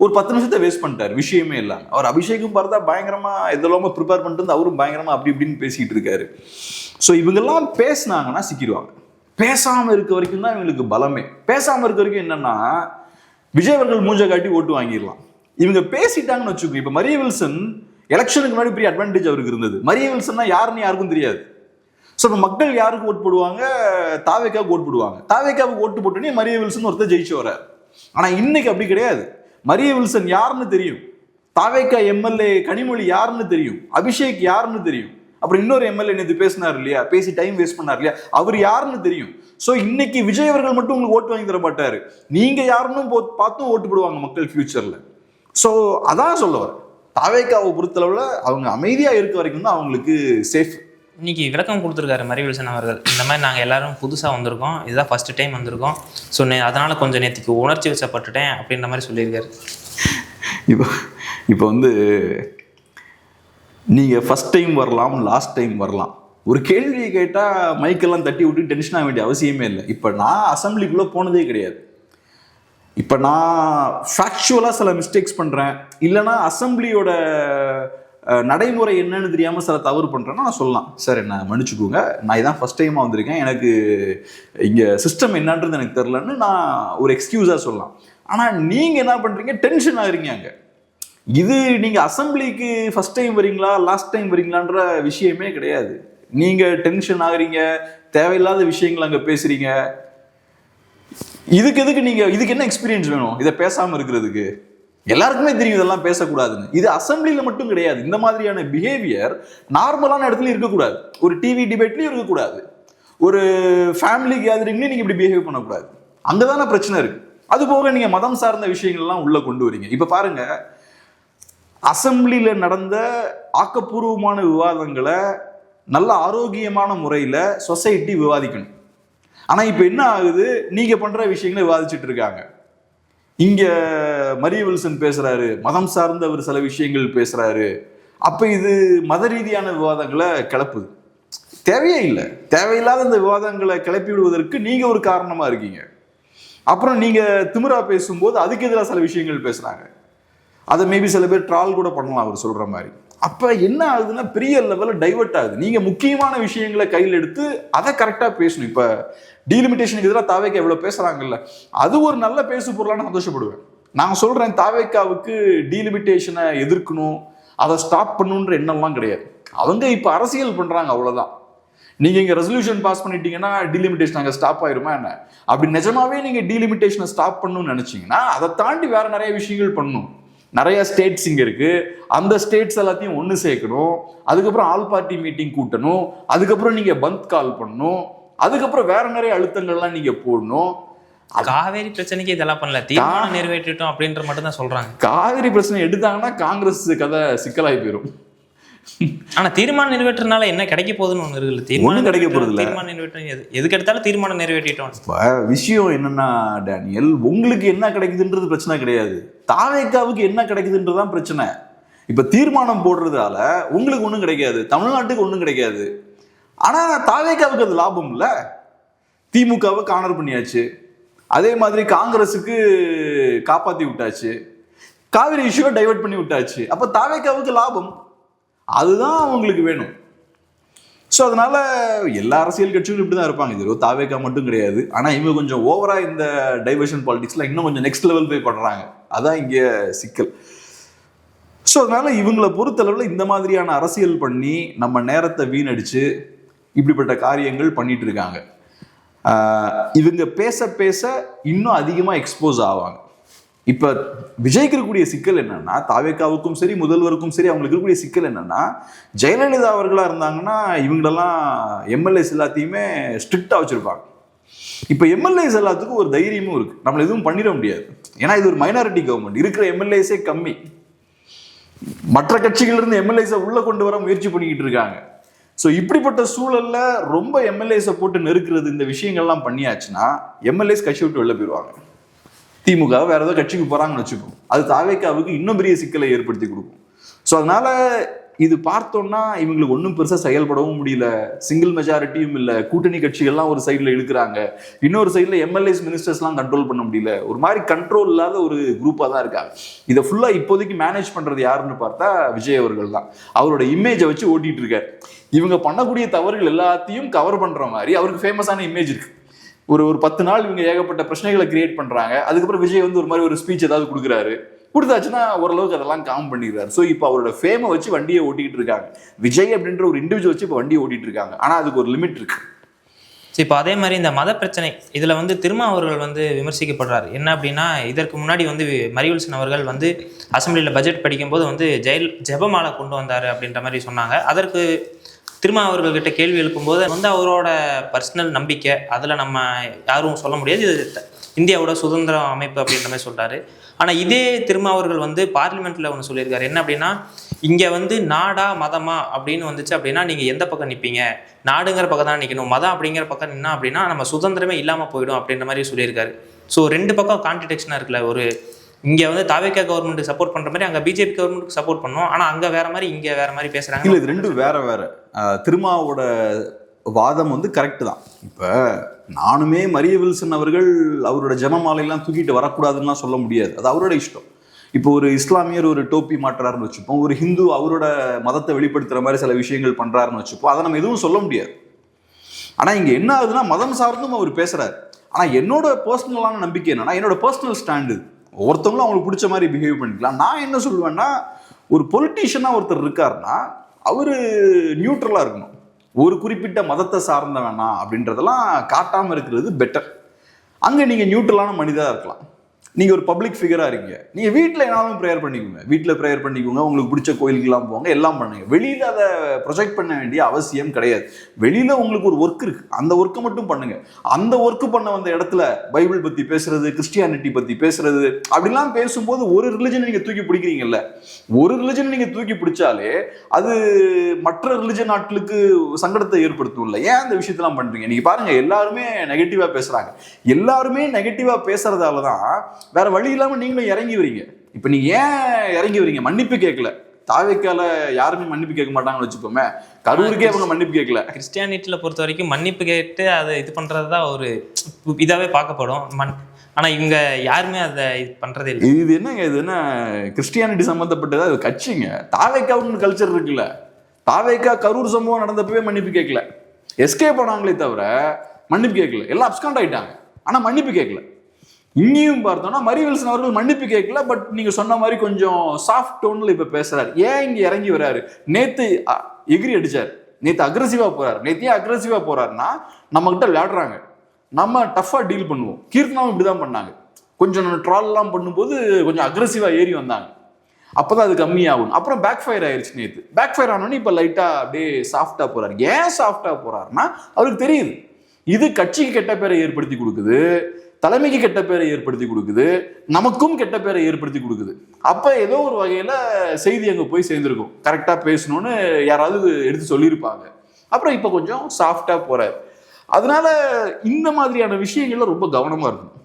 ஒரு 10 நிமிஷத்தை வேஸ்ட் பண்ணிட்டாரு விஷயமே இல்லாம. அவர் அபிஷேக்கும் பார்த்தா பயங்கரமா இதெல்லாம ப்ரிப்பேர் பண்ணிட்டு வந்து அவரும் பயங்கரமா அப்படி இப்படின்னு பேசிட்டு இருக்காரு. ஸோ இவங்கெல்லாம் பேசினாங்கன்னா சிக்கிடுவாங்க. பேசாம இருக்க வரைக்கும் தான் இவங்களுக்கு பலமே. பேசாம இருக்க வரைக்கும் என்னன்னா விஜய் அவர்கள் மூஞ்ச காட்டி ஓட்டு வாங்கிடலாம். இவங்க பேசிட்டாங்கன்னு வச்சுக்கோங்க. இப்ப மரிய வில்சன் எலெக்ஷனுக்கு முன்னாடி பெரிய அட்வான்டேஜ் அவருக்கு இருந்தது. மரிய வில்சன்னா யாருன்னு யாருக்கும் தெரியாது. ஸோ இப்போ மக்கள் யாருக்கு ஓட்டு போடுவாங்க? தாவேக்காவுக்கு ஓட்டு போடுவாங்க. தாவேக்காவுக்கு ஓட்டு போட்டோன்னே மரிய வில்சன் ஒருத்தர் ஜெயிச்சு வர்றாரு. ஆனா இன்னைக்கு அப்படி கிடையாது. மரிய வில்சன் யாருன்னு தெரியும், தாவேக்கா எம்எல்ஏ கனிமொழி யாருன்னு தெரியும், அபிஷேக் யாருன்னு தெரியும், அப்புறம் இன்னொரு எம்எல்ஏ நேற்று பேசினார் இல்லையா, பேசி டைம் வேஸ்ட் பண்ணார் இல்லையா, அவர் யாருன்னு தெரியும். ஸோ இன்னைக்கு விஜய் அவர்கள் மட்டும் உங்களுக்கு ஓட்டு வாங்கி தர மாட்டாரு, நீங்க யாருன்னு பார்த்தும் ஓட்டு போடுவாங்க மக்கள் ஃபியூச்சர்ல. ஸோ அதான் சொல்ல வர, தாவேக்காவை பொறுத்தளவுல அவங்க அமைதியா இருக்க வரைக்கும் தான் அவங்களுக்கு சேஃப். இன்னைக்கு விளக்கம் கொடுத்துருக்காரு மரிய வில்சன் அவர்கள். இந்த மாதிரி நாங்கள் எல்லாரும் புதுசாக வந்திருக்கோம், இதுதான் ஃபர்ஸ்ட் டைம் வந்திருக்கோம், ஸோ அதனால கொஞ்சம் நேற்றுக்கு உணர்ச்சி வசப்பட்டுட்டேன் அப்படின்ற மாதிரி சொல்லியிருக்காரு. இப்போ வந்து நீங்கள் ஃபர்ஸ்ட் டைம் வரலாம், லாஸ்ட் டைம் வரலாம். ஒரு கேள்வியை கேட்டால் மைக்கெல்லாம் தட்டி விட்டு டென்ஷன் ஆக வேண்டிய அவசியமே இல்லை. இப்போ நான் அசம்பிளிக்குள்ளே போனதே கிடையாது. இப்போ நான் ஃபேக்சுவலாக சில மிஸ்டேக்ஸ் பண்ணுறேன், இல்லைனா அசம்பிளியோட நடைமுறை என்னன்னு தெரியாமல் சில தவறு பண்ணுறேன்னா நான் சொல்லலாம், சார் என்ன மன்னிச்சுக்கோங்க, நான் இதான் ஃபர்ஸ்ட் டைமாக வந்திருக்கேன், எனக்கு இங்கே சிஸ்டம் என்னன்றது எனக்கு தெரிலன்னு நான் ஒரு எக்ஸ்கியூஸாக சொல்லலாம். ஆனால் நீங்கள் என்ன பண்ணுறீங்க, டென்ஷன் ஆகுறீங்க. அங்கே இது நீங்கள் அசம்பிளிக்கு ஃபர்ஸ்ட் டைம் வரீங்களா லாஸ்ட் டைம் வரீங்களான்ற விஷயமே கிடையாது. நீங்கள் டென்ஷன் ஆகுறீங்க, தேவையில்லாத விஷயங்கள் அங்கே பேசுகிறீங்க. இதுக்கு நீங்கள் இதுக்கு என்ன எக்ஸ்பீரியன்ஸ் வேணும் இதை பேசாமல் இருக்கிறதுக்கு? எல்லாருக்குமே தெரியும் இதெல்லாம் பேசக்கூடாதுன்னு. இது அசம்பிளியில மட்டும் கிடையாது. இந்த மாதிரியான பிஹேவியர் நார்மலான இடத்துல இருக்கக்கூடாது. ஒரு டிவி டிபேட்லயும் இருக்கக்கூடாது, ஒரு ஃபேமிலி கேதரிங்லயும் நீங்க இப்படி பிஹேவ் பண்ணக்கூடாது. அங்கதானே பிரச்சனை இருக்கு. அது போக நீங்க மதம் சார்ந்த விஷயங்கள்லாம் உள்ள கொண்டு வரீங்க. இப்ப பாருங்க, அசம்பிளியில நடந்த ஆக்கப்பூர்வமான விவாதங்களை நல்ல ஆரோக்கியமான முறையில சொசைட்டி விவாதிக்கணும். ஆனா இப்ப என்ன ஆகுது, நீங்க பண்ற விஷயங்களை விவாதிச்சுட்டு இருக்காங்க. இங்க மரிய வில்சன் பேசுறாரு, மதம் சார்ந்த ஒரு சில விஷயங்கள் பேசுறாரு. அப்ப இது மத ரீதியான விவாதங்களை கிளப்புது. தேவையே இல்லை. தேவையில்லாத இந்த விவாதங்களை கிளப்பி விடுவதற்கு நீங்க ஒரு காரணமா இருக்கீங்க. அப்புறம் நீங்க திமிரா பேசும்போது அதுக்கு எதிராக சில விஷயங்கள் பேசுறாங்க. அதை மேபி சில பேர் ட்ரால் கூட பண்ணலாம் அவர் சொல்ற மாதிரி. அப்ப என்ன ஆகுதுன்னா பெரிய லெவலில் டைவர்ட் ஆகுது. நீங்க முக்கியமான விஷயங்களை கையில் எடுத்து அதை கரெக்டா பேசணும். இப்ப டீலிமிட்டேஷனுக்கு எதிராக தாவேக்கா எவ்வளவு பேசுறாங்கல்ல, அது ஒரு நல்ல பேசு பொருளான சந்தோஷப்படுவேன். நான் சொல்றேன், தாவேக்காவுக்கு டீலிமிட்டேஷனை எதிர்க்கணும், அதை ஸ்டாப் பண்ணணுன்ற எண்ணம்லாம் கிடையாது. அவங்க இப்ப அரசியல் பண்றாங்க, அவ்வளவுதான். நீங்க இங்க ரெசல்யூஷன் பாஸ் பண்ணிட்டீங்கன்னா டீலிமிட்டேஷன் அங்கே ஸ்டாப் ஆயிருமா என்ன? அப்படி நிஜமாவே நீங்க டீலிமிட்டேஷனை ஸ்டாப் பண்ணணும்னு நினைச்சீங்கன்னா அதை தாண்டி வேற நிறைய விஷயங்கள் பண்ணணும். நிறைய ஸ்டேட்ஸ் இங்க இருக்கு, அந்த ஸ்டேட்ஸ் எல்லாத்தையும் ஒன்று சேர்க்கணும். அதுக்கப்புறம் ஆல் பார்ட்டி மீட்டிங் கூட்டணும். அதுக்கப்புறம் நீங்க பந்த் கால் பண்ணணும். அதுக்கப்புறம் வேற நிறைய அழுத்தங்கள்லாம் நீங்க போடணும். காவேரி பிரச்சனைக்கு இதெல்லாம் பண்ணல, தீர்மானம் நிறைவேற்றிட்டோம் அப்படின்ற மட்டும் தான் சொல்றாங்க. காவேரி பிரச்சனை எடுத்தாங்கன்னா காங்கிரஸ் கதை சிக்கலாகி போயிடும். ஆனா தீர்மானம் நிறைவேற்றனால என்ன கிடைக்க போகுதுன்னு ஒண்ணு இருக்குல்ல, தீர்மானம் கிடைக்க போறது இல்ல. தீர்மானம் நிறைவேற்ற எதுக்கு எடுத்தாலும் தீர்மானம் நிறைவேற்றிட்டோம். விஷயம் என்னன்னா டேனியல், உங்களுக்கு என்ன கிடைக்குதுன்றது பிரச்சனை கிடையாது, தாவேக்காவுக்கு என்ன கிடைக்குதுன்றதுதான் பிரச்சனை. இப்ப தீர்மானம் போடுறதால உங்களுக்கு ஒண்ணும் கிடைக்காது, தமிழ்நாட்டுக்கு ஒண்ணும் கிடைக்காது. ஆனா தாவேக்காவுக்கு அது லாபம் இல்ல. திமுகவை கார்னர் பண்ணியாச்சு, அதே மாதிரி காங்கிரஸுக்கு காப்பாத்தி விட்டாச்சு, காவிரி இஷ்யூவை டைவர்ட் பண்ணி விட்டாச்சு. அப்ப தாவேக்காவுக்கு லாபம், அதுதான் அவங்களுக்கு வேணும். ஸோ அதனால எல்லா அரசியல் கட்சிகளும் இப்படிதான் இருப்பாங்க. இது தாவேக்கா மட்டும் கிடையாது. ஆனா இவங்க கொஞ்சம் ஓவரா இந்த டைவர்ஷன் பாலிடிக்ஸ்ல இன்னும் கொஞ்சம் நெக்ஸ்ட் லெவல் போய் பண்றாங்க. அதான் இங்க சிக்கல். ஸோ அதனால இவங்களை பொறுத்தளவில் இந்த மாதிரியான அரசியல் பண்ணி நம்ம நேரத்தை வீணடிச்சு இப்படிப்பட்ட காரியங்கள் பண்ணிட்டு இருக்காங்க. இவங்க பேச பேச இன்னும் அதிகமா எக்ஸ்போஸ் ஆவாங்க. இப்ப விஜய்க்கு இருக்கக்கூடிய சிக்கல் என்னன்னா, தாவேக்காவுக்கும் சரி முதல்வருக்கும் சரி அவங்களுக்கு இருக்கக்கூடிய சிக்கல் என்னன்னா, ஜெயலலிதா அவர்களா இருந்தாங்கன்னா இவங்களெல்லாம் எம்எல்ஏஸ் எல்லாத்தையுமே ஸ்ட்ரிக்டா வச்சிருப்பாங்க. இப்ப எம்எல்ஏஸ் எல்லாத்துக்கும் ஒரு தைரியமும் இருக்கு, நம்மள எதுவும் பண்ணிட முடியாது. ஏன்னா இது ஒரு மைனாரிட்டி கவர்மெண்ட், இருக்கிற எம்எல்ஏஸே கம்மி. மற்ற கட்சிகள் இருந்து எம்எல்ஏஸை உள்ள கொண்டு வர முயற்சி பண்ணிக்கிட்டு இருக்காங்க. ஸோ இப்படிப்பட்ட சூழல்ல ரொம்ப எம்எல்ஏஸை போட்டு நெருக்கிறது, இந்த விஷயங்கள்லாம் பண்ணியாச்சுன்னா எம்எல்ஏஸ் கட்சி விட்டு வெளில போயிடுவாங்க. திமுக வேற ஏதோ கட்சிக்கு போறாங்கன்னு வச்சுப்போம், அது தாவேக்காவுக்கு இன்னும் பெரிய சிக்கலை ஏற்படுத்தி கொடுக்கும். ஸோ அதனால இது பார்த்தோம்னா இவங்களுக்கு ஒன்றும் பெருசாக செயல்படவும் முடியல, சிங்கிள் மெஜாரிட்டியும் இல்லை, கூட்டணி கட்சிகள்லாம் ஒரு சைடில் இழுக்கிறாங்க, இன்னொரு சைடில் எம்எல்ஏஸ் மினிஸ்டர்ஸ்லாம் கண்ட்ரோல் பண்ண முடியல, ஒரு மாதிரி கண்ட்ரோல் இல்லாத ஒரு குரூப்பாக தான் இருக்காங்க. இதை ஃபுல்லாக இப்போதைக்கு மேனேஜ் பண்ணுறது யாருன்னு பார்த்தா விஜய் அவர்கள் தான். அவரோட இமேஜை வச்சு ஓட்டிட்டு இருக்காரு. இவங்க பண்ணக்கூடிய தவறுகள் எல்லாத்தையும் கவர் பண்ணுற மாதிரி அவருக்கு ஃபேமஸான இமேஜ் இருக்கு. ஒரு 10 நாள் இவங்க ஏகப்பட்ட பிரச்சனைகளை கிரியேட் பண்ணுறாங்க. அதுக்கப்புறம் விஜய் வந்து ஒரு மாதிரி ஒரு ஸ்பீச் ஏதாவது கொடுத்தாச்சுன்னா ஓரளவுக்கு அதெல்லாம் காம் பண்ணிடுறாரு. ஸோ இப்போ அவரோட ஃபேமை வச்சு வண்டியை ஓட்டிகிட்டு இருக்காங்க. விஜய் அப்படின்ற ஒரு இண்டிவிஜுவல் வச்சு இப்போ வண்டியை ஓட்டிட்டு இருக்காங்க. ஆனால் அதுக்கு ஒரு லிமிட் இருக்கு. இப்போ அதே மாதிரி இந்த மத பிரச்சனை இதில் வந்து திருமா அவர்கள் வந்து விமர்சிக்கப்படுறாரு. என்ன அப்படின்னா, இதற்கு முன்னாடி வந்து மரியவில்சன் அவர்கள் வந்து அசம்பிளியில் பட்ஜெட் படிக்கும்போது வந்து ஜெபமாலை கொண்டு வந்தார் அப்படின்ற மாதிரி சொன்னாங்க. அதற்கு திருமா அவர்கள்கிட்ட கேள்வி எழுப்பும்போது வந்து அவரோட பர்சனல் நம்பிக்கை, அதில் நம்ம யாரும் சொல்ல முடியாது, இது இந்தியாவோட சுதந்திர அமைப்பு அப்படின்ற மாதிரி சொல்கிறாரு. ஆனால் இதே திருமா அவர்கள் வந்து பார்லிமெண்ட்டில் ஒன்று சொல்லியிருக்காரு. என்ன அப்படின்னா, இங்கே வந்து நாடா மதமா அப்படின்னு வந்துச்சு அப்படின்னா நீங்கள் எந்த பக்கம் நிற்பீங்க? நாடுங்கிற பக்கம் தான் நிற்கணும், மதம் அப்படிங்கிற பக்கம் நின்னா அப்படின்னா நம்ம சுதந்திரமே இல்லாமல் போயிடும் அப்படின்ற மாதிரி சொல்லியிருக்காரு. ஸோ 2 பக்கம் கான்ட்ரடிக்ஷனாக இருக்குல்ல. ஒரு இங்கே வந்து தாவேகா கவர்மெண்ட்டுக்கு சப்போர்ட் பண்ணுற மாதிரி அங்கே பிஜேபி கவர்மெண்ட்டுக்கு சப்போர்ட் பண்ணோம், ஆனால் அங்கே வேற மாதிரி இங்கே வேற மாதிரி பேசுகிறாங்க. இல்லை, இது ரெண்டும் வேற வேற. திருமாவோட வாதம் வந்து கரெக்டு தான். இப்போ நானுமே மரியவில்சன் அவர்கள் அவரோட ஜெபமாலையெல்லாம் தூக்கிட்டு வரக்கூடாதுன்னா சொல்ல முடியாது, அது அவரோட இஷ்டம். இப்போ ஒரு இஸ்லாமியர் ஒரு டோப்பி மாட்டுறாருன்னு வச்சுப்போம், ஒரு ஹிந்து அவரோட மதத்தை வெளிப்படுத்துகிற மாதிரி சில விஷயங்கள் பண்ணுறாருன்னு வச்சுப்போம், அதை நம்ம எதுவும் சொல்ல முடியாது. ஆனால் இங்கே என்ன ஆகுதுன்னா, மதம் சார்ந்தும் அவர் பேசுகிறார். ஆனால் என்னோட பர்சனலான நம்பிக்கை என்னன்னா, என்னோட பர்சனல் ஸ்டாண்டு, ஒருத்தவங்களும் அவங்களுக்கு பிடிச்ச மாதிரி பிஹேவ் பண்ணிக்கலாம். நான் என்ன சொல்லுவேன்னா, ஒரு பொலிட்டீஷியனாக ஒருத்தர் இருக்காருன்னா அவர் நியூட்ரலாக இருக்கணும். ஒரு குறிப்பிட்ட மதத்தை சார்ந்த வேணாம் அப்படின்றதெல்லாம் காட்டாமல் இருக்கிறது பெட்டர். அங்கே நீங்கள் நியூட்ரலான மனிதராக இருக்கலாம். நீங்கள் ஒரு பப்ளிக் ஃபிகராக இருக்கீங்க, நீங்கள் வீட்டில் என்னாலும் ப்ரேயர் பண்ணிக்கோங்க, வீட்டில் ப்ரேயர் பண்ணிக்கோங்க, உங்களுக்கு பிடிச்ச கோயிலுக்கெல்லாம் போங்க, எல்லாம் பண்ணுங்க. வெளியில் அதை ப்ரொஜெக்ட் பண்ண வேண்டிய அவசியம் கிடையாது. வெளியில் உங்களுக்கு ஒரு ஒர்க் இருக்குது, அந்த ஒர்க்கை மட்டும் பண்ணுங்க. அந்த ஒர்க்கு பண்ண வந்த இடத்துல பைபிள் பற்றி பேசுறது, கிறிஸ்டியானிட்டி பற்றி பேசுறது அப்படிலாம் பேசும்போது ஒரு ரிலிஜனை நீங்கள் தூக்கி பிடிக்கிறீங்கல்ல. ஒரு ரிலிஜனை நீங்கள் தூக்கி பிடிச்சாலே அது மற்ற ரிலிஜன் ஆட்களுக்கு சங்கடத்தை ஏற்படுத்தும் இல்லை. ஏன் அந்த விஷயத்தெல்லாம் பண்ணுறீங்க? நீங்கள் பாருங்கள், எல்லாருமே நெகட்டிவாக பேசுகிறாங்க. எல்லாருமே நெகட்டிவாக பேசுறதால தான் வேற வழி இல்லாம நீங்களும் இறங்கி வரீங்க. இப்ப நீங்க ஏன் இறங்கி வரீங்க? மன்னிப்பு கேட்கல. தாவேக்கால யாருமே மன்னிப்பு கேட்க மாட்டாங்கன்னு வச்சுக்கோமே, கரூருக்கே அவங்க மன்னிப்பு கேட்கல. கிறிஸ்டியானிட்டியில பொறுத்த வரைக்கும் மன்னிப்பு கேட்டு அதை இது பண்றதுதான் ஒரு இதாவே பார்க்கப்படும். ஆனா இவங்க யாருமே அதை பண்றதே இல்லை. இது என்னங்க, இது என்ன கிறிஸ்டியானிட்டி சம்பந்தப்பட்டதா? இது கட்சிங்க. தாவேக்காவுன்னு கல்ச்சர் இருக்குல்ல. தாவேக்கா கரூர் சம்பவம் நடந்தப்பவே மன்னிப்பு கேட்கல, எஸ்கேப் பண்ணாங்களே தவிர மன்னிப்பு கேட்கல. எல்லாம் அப்ஸ்காண்ட் ஆயிட்டாங்க, ஆனா மன்னிப்பு கேட்கல. இங்கேயும் பார்த்தோம்னா மரியவில்சன் அவர்கள் மன்னிப்பு கேட்கல, பட் நீங்க சொன்ன மாதிரி கொஞ்சம் சாஃப்ட் டோன்ல இப்ப பேசுறாரு. ஏன் இங்க இறங்கி வராரு? நேத்து எகிரி அடிச்சாரு, நேத்து அக்ரெசிவா போறாரு. நேத்தையும் அக்ரெசிவா போறாருன்னா நம்ம கிட்ட விளையாடுறாங்க, நம்ம டஃபா டீல் பண்ணுவோம். கீர்த்தனாவும் இப்படிதான் பண்ணாங்க. கொஞ்சம் ட்ரால் எல்லாம் பண்ணும்போது கொஞ்சம் அக்ரெசிவா ஏறி வந்தாங்க, அப்பதான் அது கம்மியாகும். அப்புறம் பேக் ஃபயர் ஆயிடுச்சு. நேத்து பேக் ஃபயர் ஆனோன்னு இப்ப லைட்டா அப்படியே சாஃப்டா போறாரு. ஏன் சாஃப்டா போறாருன்னா அவருக்கு தெரியுது இது கட்சிக்கு கெட்ட பேரை ஏற்படுத்தி கொடுக்குது, தலைமைக்கு கெட்ட பேரை ஏற்படுத்தி கொடுக்குது, நமக்கும் கெட்ட பேரை ஏற்படுத்தி கொடுக்குது. அப்ப ஏதோ ஒரு வகையில செய்தி அங்க போய் சேர்ந்திருக்கும், கரெக்டா பேசணும்னு யாராவது எடுத்து சொல்லியிருப்பாங்க. அப்புறம் இப்ப கொஞ்சம் சாஃப்டா போறாரு. அதனால இந்த மாதிரியான விஷயங்கள்ல ரொம்ப கவனமா இருக்கும்.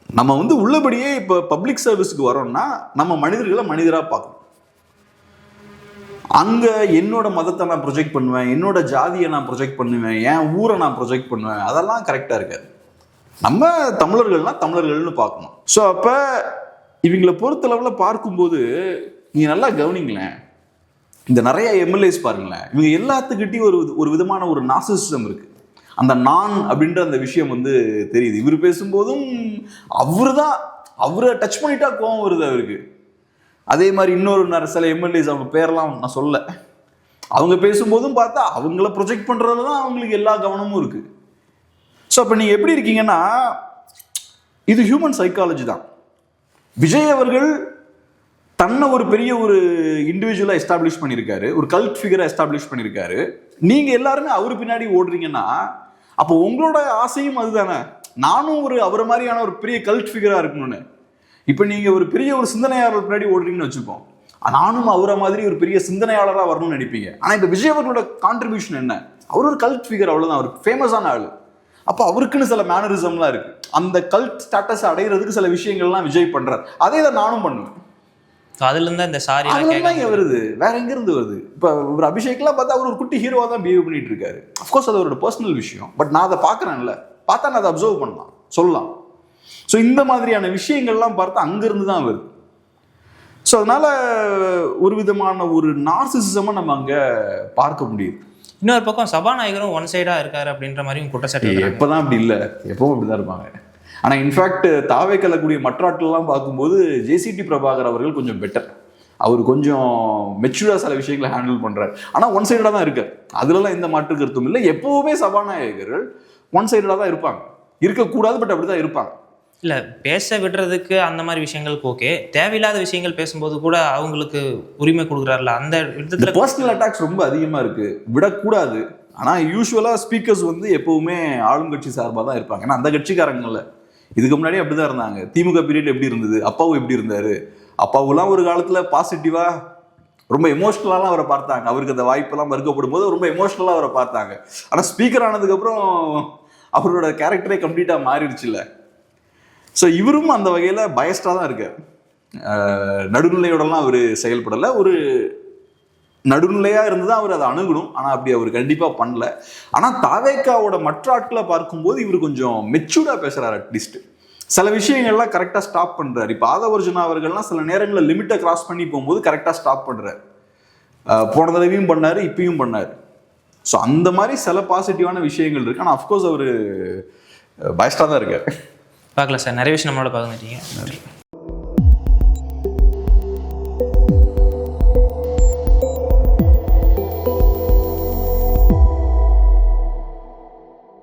நம்ம வந்து உள்ளபடியே இப்ப பப்ளிக் சர்வீஸ்க்கு வரோம்னா நம்ம மனிதர்களை மனிதரா பார்க்கணும். அங்க என்னோட மதத்தை நான் ப்ரொஜெக்ட் பண்ணுவேன், என்னோட ஜாதியை நான் ப்ரொஜெக்ட் பண்ணுவேன், என் ஊரை நான் ப்ரொஜெக்ட் பண்ணுவேன், அதெல்லாம் கரெக்டா இருக்காது. நம்ம தமிழர்கள்னா தமிழர்கள்னு பார்க்கணும். ஸோ அப்போ இவங்களை பொறுத்தளவில் பார்க்கும்போது நீங்கள் நல்லா கவனிங்களேன், இந்த நிறைய எம்எல்ஏஸ் பாருங்களேன், இவங்க எல்லாத்துக்கிட்டையும் ஒரு விதமான ஒரு நார்சிசிசம் இருக்கு. அந்த நான் அப்படின்ற அந்த விஷயம் வந்து தெரியுது. இவர் பேசும்போதும் அவரை டச் பண்ணிட்டா கோவம் வருது அவருக்கு. அதே மாதிரி இன்னொரு சில எம்எல்ஏஸ், அவங்க பேரெல்லாம் நான் சொல்ல, அவங்க பேசும்போதும் பார்த்தா அவங்கள ப்ரொஜெக்ட் பண்ணுறதுல தான் அவங்களுக்கு எல்லா கவனமும் இருக்கு. ஸோ அப்போ நீங்கள் எப்படி இருக்கீங்கன்னா, இது ஹியூமன் சைக்காலஜி தான். விஜய் அவர்கள் தன்னை ஒரு பெரிய ஒரு இண்டிவிஜுவலாக எஸ்டாப்ளிஷ் பண்ணியிருக்காரு, ஒரு கல்ட் ஃபிகரை எஸ்டாப்ளிஷ் பண்ணியிருக்காரு. நீங்கள் எல்லாருமே அவர் பின்னாடி ஓடுறீங்கன்னா அப்போ உங்களோட ஆசையும் அதுதானே, நானும் அவரை மாதிரியான ஒரு பெரிய கல்ட் ஃபிகராக இருக்கணும்னு. இப்போ நீங்கள் ஒரு பெரிய ஒரு சிந்தனையாளர் பின்னாடி ஓடுறீங்கன்னு வச்சுப்போம், நானும் அவரை மாதிரி ஒரு பெரிய சிந்தனையாளராக வரணும்னு நினைப்பீங்க. ஆனால் இப்போ விஜய் அவர்களோட கான்ட்ரிபியூஷன் என்ன? அவர் ஒரு கல்ட் ஃபிகர், அவ்வளோதான். அவர் ஃபேமஸான ஆள். அப்போ அவருக்குன்னு சில மேனரிசம்லாம் இருக்கு. அந்த கல்ட் ஸ்டேட்டஸ் அடைகிறதுக்கு சில விஷயங்கள்லாம் விஜய் பண்றாரு. அதே தான் நானும் பண்ணுவேன். அதுலேருந்து இந்த சாரி அதெல்லாம் இங்கே வருது, வேற எங்கேருந்து வருது? இப்போ ஒரு அபிஷேக்லாம் பார்த்தா அவர் ஒரு குட்டி ஹீரோவாக தான் பிஹேவ் பண்ணிட்டு இருக்காரு. அஃப்கோர்ஸ் அது அவரோட பர்சனல் விஷயம். பட் நான் அதை பார்க்குறேன்ல, பார்த்தா நான் அதை அப்சர்வ் பண்ணலாம், சொல்லலாம். ஸோ இந்த மாதிரியான விஷயங்கள்லாம் பார்த்தா அங்கேருந்து தான் வருது. ஸோ அதனால ஒரு விதமான ஒரு நார்சிசிசமாக நம்ம அங்கே பார்க்க முடியுது. இன்னொரு பக்கம் சபாநாயகரும் ஒன் சைடாக இருக்காரு அப்படின்ற மாதிரியும் குற்றச்சாட்டு. எப்போதான் அப்படி இல்லை, எப்பவும் அப்படி தான் இருப்பாங்க. ஆனால் இன்ஃபேக்ட் தாவே கலக்கூடிய மற்ற ஆட்கள்லாம் பார்க்கும்போது ஜேசிடி பிரபாகர் அவர்கள் கொஞ்சம் பெட்டர். அவர் கொஞ்சம் மெச்சூராக சில விஷயங்களை ஹேண்டில் பண்ணுறாரு. ஆனால் ஒன் சைடாக தான் இருக்கார், அதுலலாம் எந்த மாற்று கருத்தும் இல்லை. எப்போவுமே சபாநாயகர்கள் ஒன் சைடாக தான் இருப்பாங்க, இருக்கக்கூடாது, பட் அப்படி தான் இருப்பாங்க. இல்லை, பேச விடுறதுக்கு அந்த மாதிரி விஷயங்களுக்கு ஓகே, தேவையில்லாத விஷயங்கள் பேசும்போது கூட அவங்களுக்கு உரிமை கொடுக்குறாருல, அந்த விதத்தில் பர்சனல் அட்டாக்ஸ் ரொம்ப அதிகமாக இருக்குது, விடக்கூடாது. ஆனால் யூஸ்வலாக ஸ்பீக்கர்ஸ் வந்து எப்போவுமே ஆளுங்கட்சி சார்பாக தான் இருப்பாங்க. ஏன்னா அந்த கட்சிக்காரங்கள இதுக்கு முன்னாடி அப்படி தான் இருந்தாங்க. திமுக பீரியட் எப்படி இருந்தது, அப்பாவும் எப்படி இருந்தார், அப்பாவுலாம் ஒரு காலத்தில் பாசிட்டிவாக ரொம்ப எமோஷ்னலாலாம் அவரை பார்த்தாங்க. அவருக்கு அந்த வாய்ப்பெல்லாம் மறுக்கப்படும் போது ரொம்ப எமோஷ்னலாக அவரை பார்த்தாங்க. ஆனால் ஸ்பீக்கர் ஆனதுக்கப்புறம் அவரோட கேரக்டரே கம்ப்ளீட்டாக மாறிடுச்சு இல்லை. ஸோ இவரும் அந்த வகையில் பயஸ்டாக தான் இருக்கார். நடுநிலையோடலாம் அவர் செயல்படலை. ஒரு நடுநிலையாக இருந்து தான் அவர் அதை அணுகணும். ஆனால் அப்படி அவர் கண்டிப்பாக பண்ணல. ஆனால் தாவேக்காவோட மற்ற ஆட்களை பார்க்கும்போது இவர் கொஞ்சம் மெச்சூர்டாக பேசுகிறார். அட்லீஸ்ட் சில விஷயங்கள்லாம் கரெக்டாக ஸ்டாப் பண்ணுறாரு. இப்போ ஆதவர்ஜுனா அவர்கள்லாம் சில நேரங்களில் லிமிட்டை கிராஸ் பண்ணி போகும்போது கரெக்டாக ஸ்டாப் பண்ணுறாரு. போன தடவையும் பண்ணார், இப்பயும் பண்ணார். ஸோ அந்த மாதிரி சில பாசிட்டிவான விஷயங்கள் இருக்குது. ஆனால் அஃப்கோர்ஸ் அவர் பயஸ்டாக தான் இருக்கார். பார்க்கலாம் சார், நிறைய விஷயம் நம்மளோட பகிர்ந்துட்டீங்க. நன்றி.